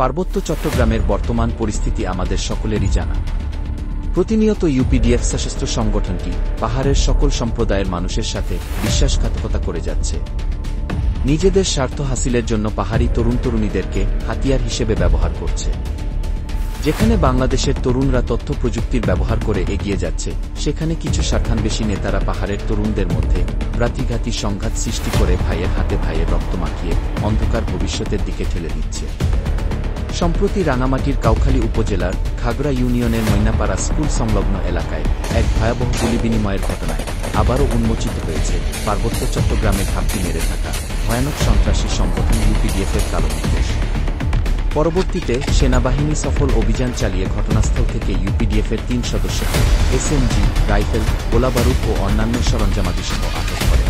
পার্বত্য চট্টগ্রামের বর্তমান পরিস্থিতি আমাদের সকলেরই জানা। প্রতিনিয়ত ইউপিডিএফ সশস্ত্র সংগঠনটি পাহাড়ের সকল সম্প্রদায়ের মানুষের সাথে বিশ্বাসঘাতকতা করে যাচ্ছে। নিজেদের স্বার্থ হাসিলের জন্য পাহাড়ি তরুণ তরুণীদেরকে হাতিয়ার হিসেবে ব্যবহার করছে। যেখানে বাংলাদেশের তরুণরা তথ্য প্রযুক্তির ব্যবহার করে এগিয়ে যাচ্ছে, সেখানে কিছু স্বার্থান্বেষী নেতারা পাহাড়ের তরুণদের মধ্যে প্রাতিঘাতী সংঘাত সৃষ্টি করে ভাইয়ের হাতে ভাইয়ের রক্ত মাখিয়ে অন্ধকার ভবিষ্যতের দিকে ঠেলে দিচ্ছে। সম্প্রতি রাঙামাটির কাউখালী উপজেলার খাগড়া ইউনিয়নের মৈনাপাড়া স্কুল সংলগ্ন এলাকায় এক ভয়াবহ গুলি বিনিময়ের ঘটনায় আবারও উন্মোচিত হয়েছে পার্বত্য চট্টগ্রামে ঘাপটি মেরে থাকা ভয়ানক সন্ত্রাসী সংগঠন ইউপিডিএফের কালো মুখোশ। পরবর্তীতে সেনাবাহিনী সফল অভিযান চালিয়ে ঘটনাস্থল থেকে ইউপিডিএফের 3 সদস্যকে এসএমজি, রাইফেল, গোলাবারুদ ও অন্যান্য সরঞ্জামাদিসহ আটক করে।